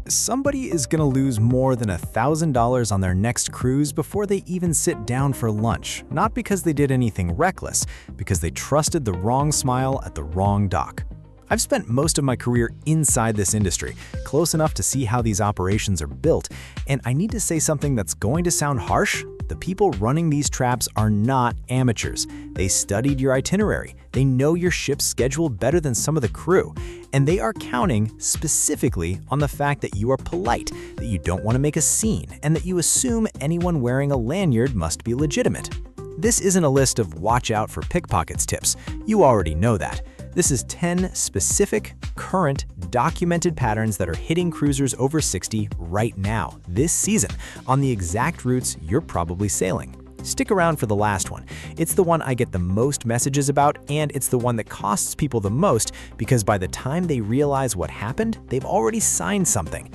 Somebody is going to lose more than $1,000 on their next cruise before they even sit down for lunch, not because they did anything reckless, because they trusted the wrong smile at the wrong dock. I've spent most of my career inside this industry, close enough to see how these operations are built, and I need to say something that's going to sound harsh. The people running these traps are not amateurs. They studied your itinerary, they know your ship's schedule better than some of the crew, and they are counting specifically on the fact that you are polite, that you don't want to make a scene, and that you assume anyone wearing a lanyard must be legitimate. This isn't a list of watch out for pickpockets tips. You already know that. This is 10 specific, current, documented patterns that are hitting cruisers over 60 right now, this season, on the exact routes you're probably sailing. Stick around for the last one. It's the one I get the most messages about, and it's the one that costs people the most because by the time they realize what happened, they've already signed something.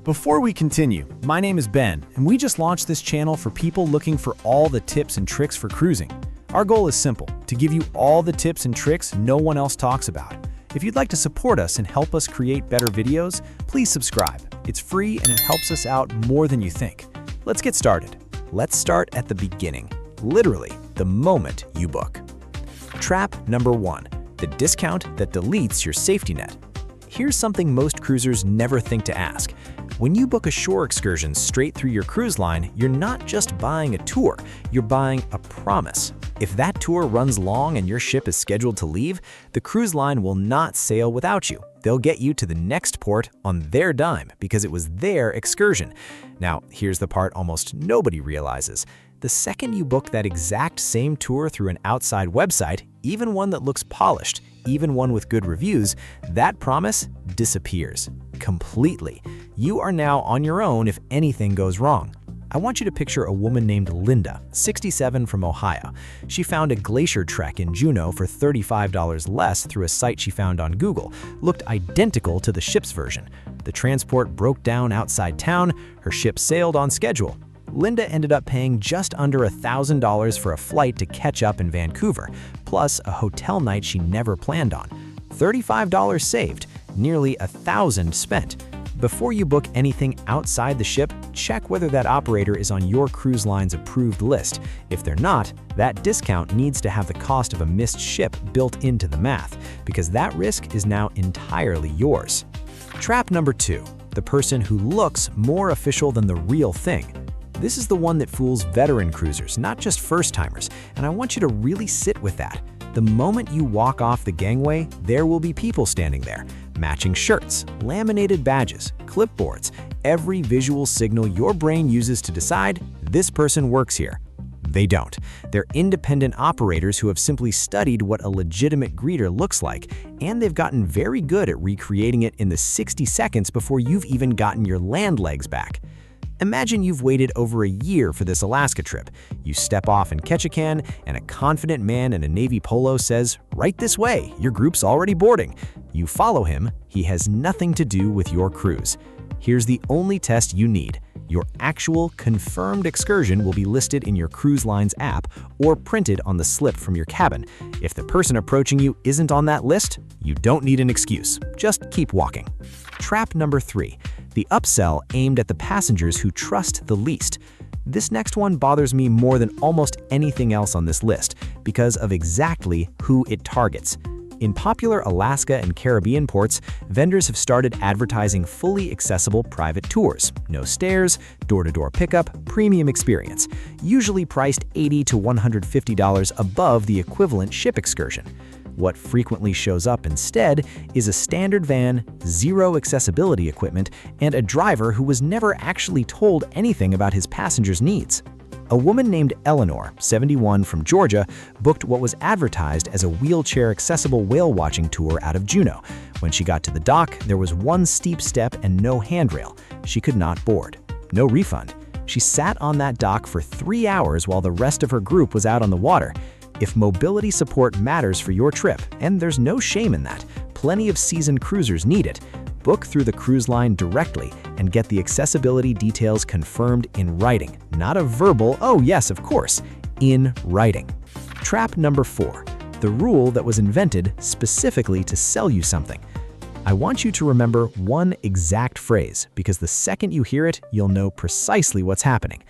Before we continue, my name is Ben, and we just launched this channel for people looking for all the tips and tricks for cruising. Our goal is simple, to give you all the tips and tricks no one else talks about. If you'd like to support us and help us create better videos, please subscribe. It's free and it helps us out more than you think. Let's get started. Let's start at the beginning, literally the moment you book. Trap number 1, the discount that deletes your safety net. Here's something most cruisers never think to ask. When you book a shore excursion straight through your cruise line, you're not just buying a tour, you're buying a promise. If that tour runs long and your ship is scheduled to leave, the cruise line will not sail without you. They'll get you to the next port on their dime because it was their excursion. Now, here's the part almost nobody realizes. The second you book that exact same tour through an outside website, even one that looks polished, even one with good reviews, that promise disappears completely. You are now on your own if anything goes wrong. I want you to picture a woman named Linda, 67 from Ohio. She found a glacier trek in Juneau for $35 less through a site she found on Google. Looked identical to the ship's version. The transport broke down outside town, her ship sailed on schedule. Linda ended up paying just under $1,000 for a flight to catch up in Vancouver, plus a hotel night she never planned on. $35 saved, nearly $1,000 spent. Before you book anything outside the ship, check whether that operator is on your cruise line's approved list. If they're not, that discount needs to have the cost of a missed ship built into the math, because that risk is now entirely yours. Trap number 2, the person who looks more official than the real thing. This is the one that fools veteran cruisers, not just first-timers, and I want you to really sit with that. The moment you walk off the gangway, there will be people standing there. Matching shirts, laminated badges, clipboards, every visual signal your brain uses to decide this person works here. They don't. They're independent operators who have simply studied what a legitimate greeter looks like, and they've gotten very good at recreating it in the 60 seconds before you've even gotten your land legs back. Imagine you've waited over a year for this Alaska trip. You step off in Ketchikan, and a confident man in a navy polo says, "Right this way, your group's already boarding." You follow him, he has nothing to do with your cruise. Here's the only test you need. Your actual confirmed excursion will be listed in your cruise line's app or printed on the slip from your cabin. If the person approaching you isn't on that list, you don't need an excuse. Just keep walking. Trap number 3, the upsell aimed at the passengers who trust the least. This next one bothers me more than almost anything else on this list because of exactly who it targets. In popular Alaska and Caribbean ports, vendors have started advertising fully accessible private tours. No stairs, door-to-door pickup, premium experience, usually priced $80 to $150 above the equivalent ship excursion. What frequently shows up instead is a standard van, zero accessibility equipment, and a driver who was never actually told anything about his passengers' needs. A woman named Eleanor, 71 from Georgia, booked what was advertised as a wheelchair-accessible whale-watching tour out of Juneau. When she got to the dock, there was one steep step and no handrail. She could not board. No refund. She sat on that dock for 3 hours while the rest of her group was out on the water. If mobility support matters for your trip, and there's no shame in that, plenty of seasoned cruisers need it, book through the cruise line directly and get the accessibility details confirmed in writing, not a verbal, "Oh yes, of course," in writing. Trap number 4, the rule that was invented specifically to sell you something. I want you to remember one exact phrase, because the second you hear it, you'll know precisely what's happening.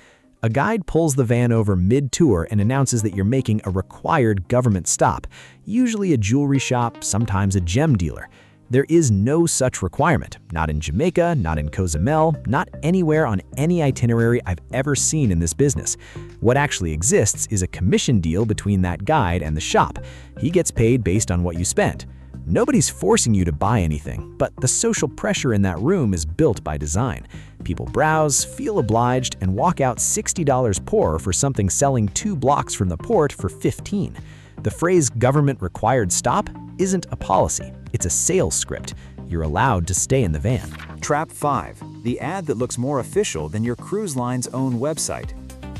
A guide pulls the van over mid-tour and announces that you're making a required government stop, usually a jewelry shop, sometimes a gem dealer. There is no such requirement, not in Jamaica, not in Cozumel, not anywhere on any itinerary I've ever seen in this business. What actually exists is a commission deal between that guide and the shop. He gets paid based on what you spent. Nobody's forcing you to buy anything, but the social pressure in that room is built by design. People browse, feel obliged, and walk out $60 poorer for something selling 2 blocks from the port for $15. The phrase government-required stop isn't a policy, it's a sales script. You're allowed to stay in the van. Trap 5. The ad that looks more official than your cruise line's own website.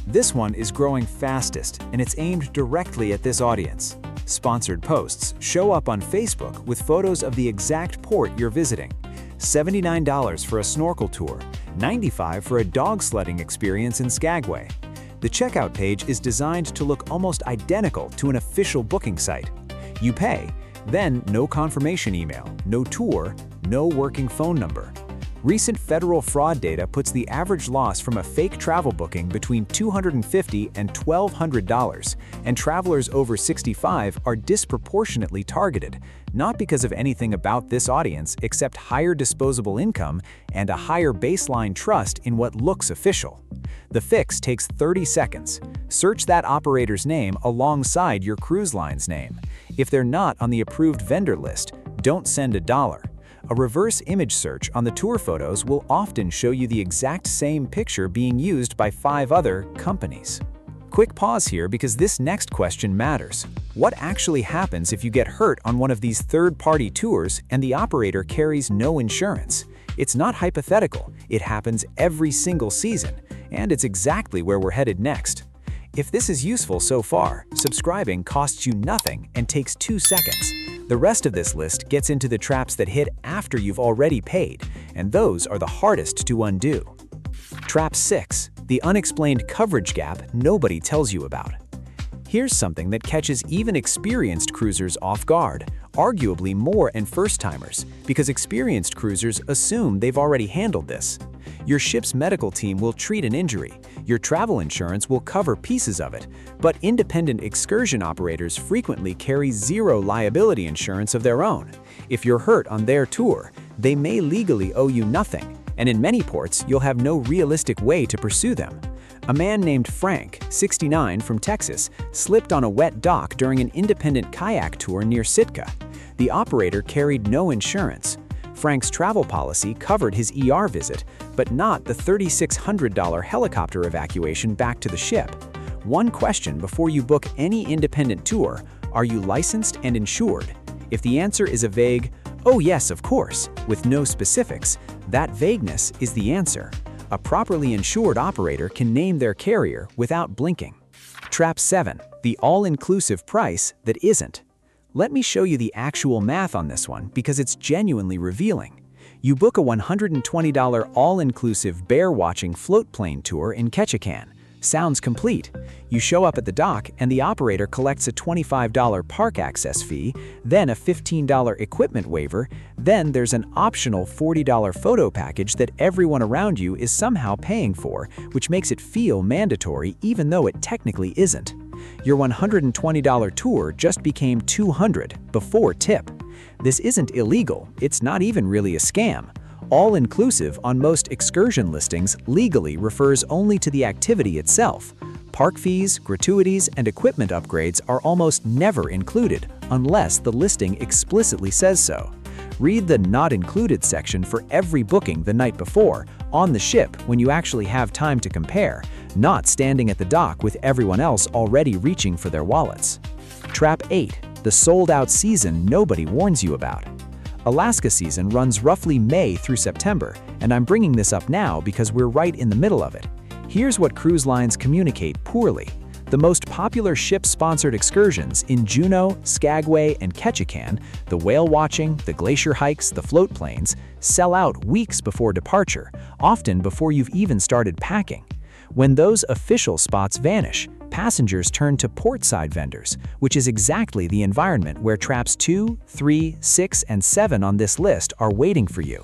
This one is growing fastest, and it's aimed directly at this audience. Sponsored posts show up on Facebook with photos of the exact port you're visiting. $79 for a snorkel tour, $95 for a dog sledding experience in Skagway. The checkout page is designed to look almost identical to an official booking site. You pay, then no confirmation email, no tour, no working phone number. Recent federal fraud data puts the average loss from a fake travel booking between $250 and $1,200, and travelers over 65 are disproportionately targeted, not because of anything about this audience except higher disposable income and a higher baseline trust in what looks official. The fix takes 30 seconds. Search that operator's name alongside your cruise line's name. If they're not on the approved vendor list, don't send $1. A reverse image search on the tour photos will often show you the exact same picture being used by 5 other companies. Quick pause here because this next question matters. What actually happens if you get hurt on one of these third-party tours and the operator carries no insurance? It's not hypothetical, it happens every single season, and it's exactly where we're headed next. If this is useful so far, subscribing costs you nothing and takes 2 seconds. The rest of this list gets into the traps that hit after you've already paid, and those are the hardest to undo. Trap 6. The unexplained coverage gap nobody tells you about. Here's something that catches even experienced cruisers off guard, arguably more than first-timers, because experienced cruisers assume they've already handled this. Your ship's medical team will treat an injury, your travel insurance will cover pieces of it, but independent excursion operators frequently carry zero liability insurance of their own. If you're hurt on their tour, they may legally owe you nothing, and in many ports, you'll have no realistic way to pursue them. A man named Frank, 69, from Texas, slipped on a wet dock during an independent kayak tour near Sitka. The operator carried no insurance. Frank's travel policy covered his ER visit, but not the $3,600 helicopter evacuation back to the ship. One question before you book any independent tour: are you licensed and insured? If the answer is a vague, "Oh yes, of course," with no specifics, that vagueness is the answer. A properly insured operator can name their carrier without blinking. Trap 7. The all-inclusive price that isn't. Let me show you the actual math on this one because it's genuinely revealing. You book a $120 all-inclusive bear-watching float plane tour in Ketchikan. Sounds complete. You show up at the dock and the operator collects a $25 park access fee, then a $15 equipment waiver, then there's an optional $40 photo package that everyone around you is somehow paying for, which makes it feel mandatory even though it technically isn't. Your $120 tour just became $200 before tip. This isn't illegal, it's not even really a scam. All-inclusive on most excursion listings legally refers only to the activity itself. Park fees, gratuities, and equipment upgrades are almost never included unless the listing explicitly says so. Read the Not Included section for every booking the night before, on the ship when you actually have time to compare, not standing at the dock with everyone else already reaching for their wallets. Trap 8. The sold-out season nobody warns you about. Alaska season runs roughly May through September, and I'm bringing this up now because we're right in the middle of it. Here's what cruise lines communicate poorly. The most popular ship-sponsored excursions in Juneau, Skagway, and Ketchikan, the whale watching, the glacier hikes, the float planes, sell out weeks before departure, often before you've even started packing. When those official spots vanish, Passengers turn to portside vendors, which is exactly the environment where traps 2, 3, 6, and 7 on this list are waiting for you.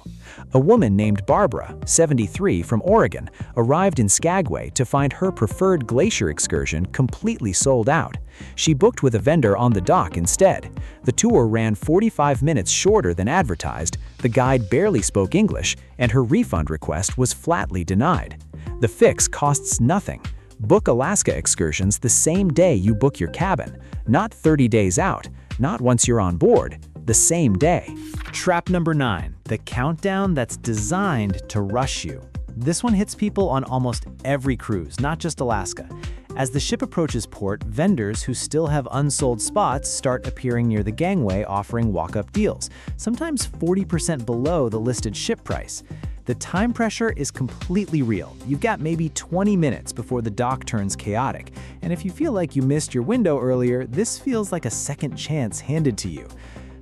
A woman named Barbara, 73, from Oregon, arrived in Skagway to find her preferred glacier excursion completely sold out. She booked with a vendor on the dock instead. The tour ran 45 minutes shorter than advertised, the guide barely spoke English, and her refund request was flatly denied. The fix costs nothing. Book Alaska excursions the same day you book your cabin, not 30 days out, not once you're on board, the same day. Trap number 9, the countdown that's designed to rush you. This one hits people on almost every cruise, not just Alaska. As the ship approaches port, vendors who still have unsold spots start appearing near the gangway offering walk-up deals, sometimes 40% below the listed ship price. The time pressure is completely real. You've got maybe 20 minutes before the dock turns chaotic, and if you feel like you missed your window earlier, this feels like a second chance handed to you.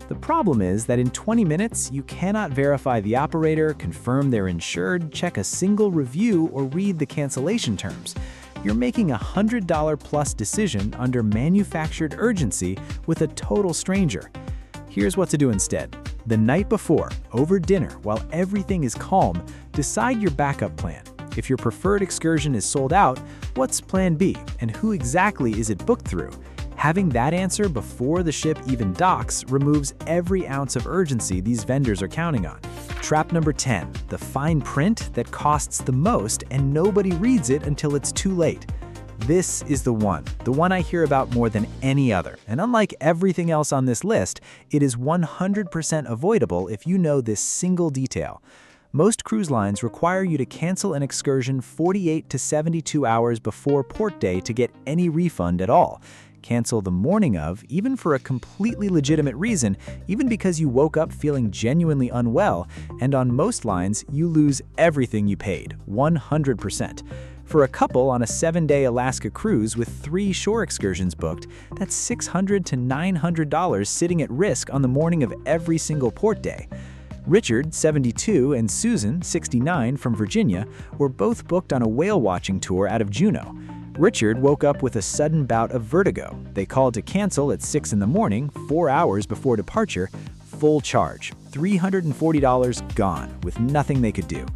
The problem is that in 20 minutes, you cannot verify the operator, confirm they're insured, check a single review, or read the cancellation terms. You're making a $100 plus decision under manufactured urgency with a total stranger. Here's what to do instead. The night before, over dinner, while everything is calm, decide your backup plan. If your preferred excursion is sold out, what's plan B, and who exactly is it booked through? Having that answer before the ship even docks removes every ounce of urgency these vendors are counting on. Trap number 10, the fine print that costs the most and nobody reads it until it's too late. This is the one I hear about more than any other, and unlike everything else on this list, it is 100% avoidable if you know this single detail. Most cruise lines require you to cancel an excursion 48 to 72 hours before port day to get any refund at all. Cancel the morning of, even for a completely legitimate reason, even because you woke up feeling genuinely unwell, and on most lines, you lose everything you paid, 100%. For a couple on a 7-day Alaska cruise with 3 shore excursions booked, that's $600 to $900 sitting at risk on the morning of every single port day. Richard, 72, and Susan, 69, from Virginia, were both booked on a whale watching tour out of Juneau. Richard woke up with a sudden bout of vertigo. They called to cancel at 6 in the morning, 4 hours before departure, full charge, $340 gone, with nothing they could do.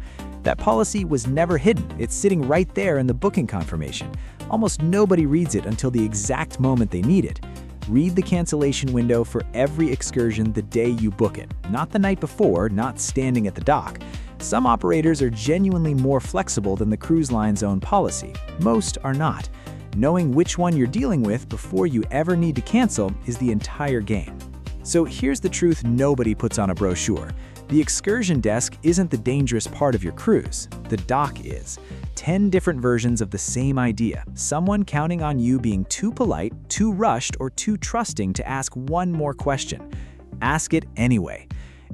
That policy was never hidden. It's sitting right there in the booking confirmation. Almost nobody reads it until the exact moment they need it. Read the cancellation window for every excursion the day you book it, not the night before, not standing at the dock. Some operators are genuinely more flexible than the cruise line's own policy. Most are not. Knowing which one you're dealing with before you ever need to cancel is the entire game. So here's the truth nobody puts on a brochure. The excursion desk isn't the dangerous part of your cruise. The dock is. 10 different versions of the same idea. Someone counting on you being too polite, too rushed, or too trusting to ask one more question. Ask it anyway.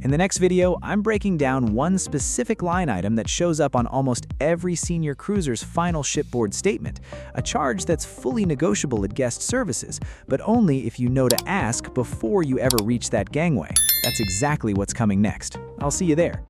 In the next video, I'm breaking down one specific line item that shows up on almost every senior cruiser's final shipboard statement, a charge that's fully negotiable at guest services, but only if you know to ask before you ever reach that gangway. That's exactly what's coming next. I'll see you there.